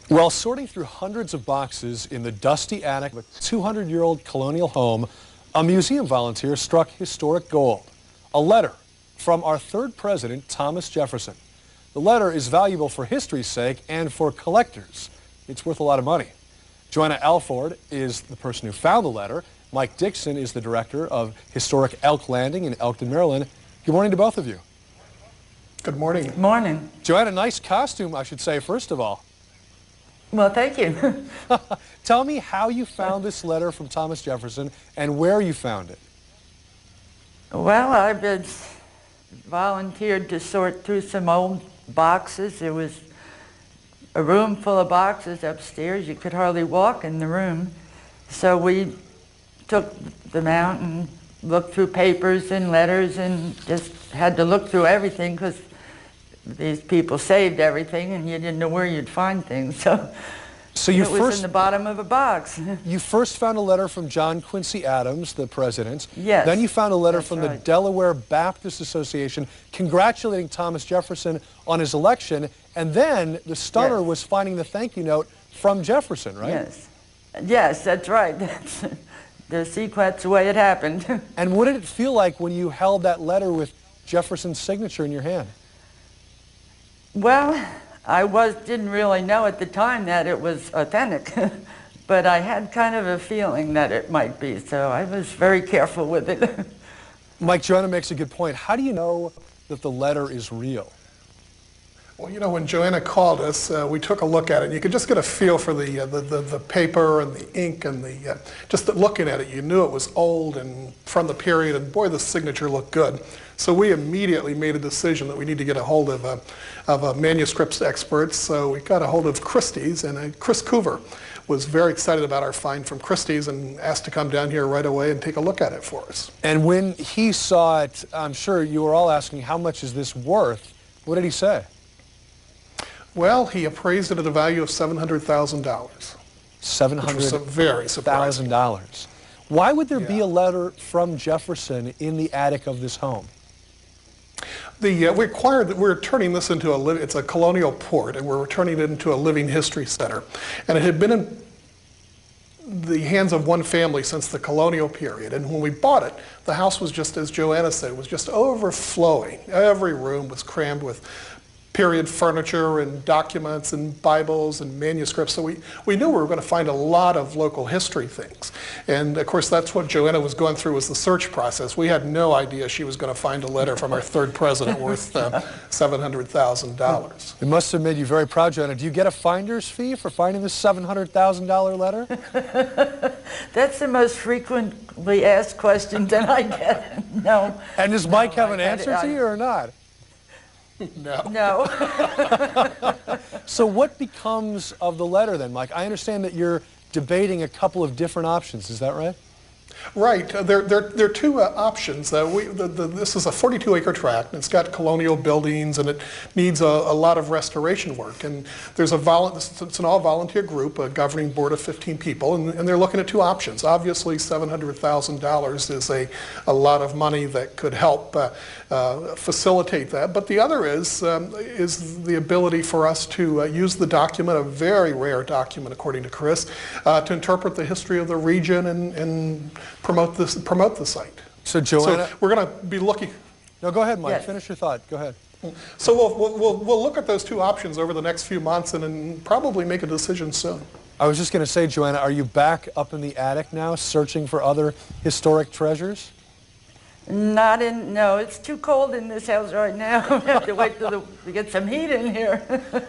While sorting through hundreds of boxes in the dusty attic of a 200-year-old colonial home, a museum volunteer struck historic gold. A letter from our third president, Thomas Jefferson. The letter is valuable for history's sake and for collectors. It's worth a lot of money. Joanna Alford is the person who found the letter. Mike Dixon is the director of historic Elk Landing in Elkton, Maryland. Good morning to both of you. Good morning. Good morning. Joanna, nice costume, I should say, first of all. Well, thank you. Tell me how you found this letter from Thomas Jefferson and where you found it. Well, I've been volunteered to sort through some old boxes. There was a room full of boxes upstairs. You could hardly walk in the room. So we took them out and looked through papers and letters and just had to look through everything because these people saved everything and you didn't know where you'd find things. So you it was in the bottom of a box. You first found a letter from John Quincy Adams, the president. Yes. Then you found a letter from right. the Delaware Baptist Association congratulating Thomas Jefferson on his election. And then the stunner Yes. was finding the thank you note from Jefferson, right? Yes. Yes, that's right. That's the sequence, the way it happened. And what did it feel like when you held that letter with Jefferson's signature in your hand? Well, I didn't really know at the time that it was authentic, but I had kind of a feeling that it might be, so I was very careful with it. Mike, Joanna makes a good point. How do you know that the letter is real? Well, you know, when Joanna called us, we took a look at it, and you could just get a feel for the paper and the ink and just looking at it, you knew it was old and from the period, and boy, the signature looked good. So we immediately made a decision that we need to get a hold of manuscripts experts. So we got a hold of Christie's, and Chris Coover was very excited about our find from Christie's and asked to come down here right away and take a look at it for us. And when he saw it, I'm sure you were all asking, how much is this worth? What did he say? Well, he appraised it at a value of $700,000. $700,000. Very surprising. Why would there be a letter from Jefferson in the attic of this home? We're turning this into it's a colonial port, and we're turning it into a living history center. And it had been in the hands of one family since the colonial period. And when we bought it, the house was just, as Joanna said, it was just overflowing. Every room was crammed with period furniture and documents and Bibles and manuscripts. So we knew we were going to find a lot of local history things. And of course, that's what Joanna was going through, was the search process. We had no idea she was going to find a letter from our third president worth $700,000. It must have made you very proud, Joanna. Do you get a finder's fee for finding this $700,000 letter? That's the most frequently asked question that I get. No. And does Mike have an answer to you or not? No. No. So what becomes of the letter then, Mike? I understand that you're debating a couple of different options. Is that right? Right. There are two options. This is a 42-acre tract, and it's got colonial buildings, and it needs a lot of restoration work. And there's it's an all-volunteer group, a governing board of 15 people, and they're looking at two options. Obviously, $700,000 is a lot of money that could help facilitate that. But the other is the ability for us to use the document, a very rare document, according to Chris, to interpret the history of the region and promote the site. So Joanna, so we're going to be looking. No, go ahead, Mike. Yes. Finish your thought. Go ahead. So we'll look at those two options over the next few months and probably make a decision soon. I was just going to say, Joanna, are you back up in the attic now, searching for other historic treasures? No, it's too cold in this house right now. We have to wait till we get some heat in here.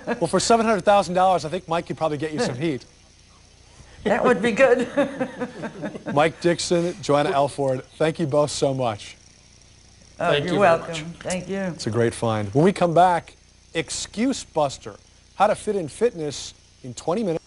Well, for $700,000, I think Mike could probably get you some heat. That would be good. Mike Dixon, Joanna Alford, thank you both so much. Oh, you're welcome. Thank you. It's a great find. When we come back, Excuse Buster, how to fit in fitness in 20 minutes.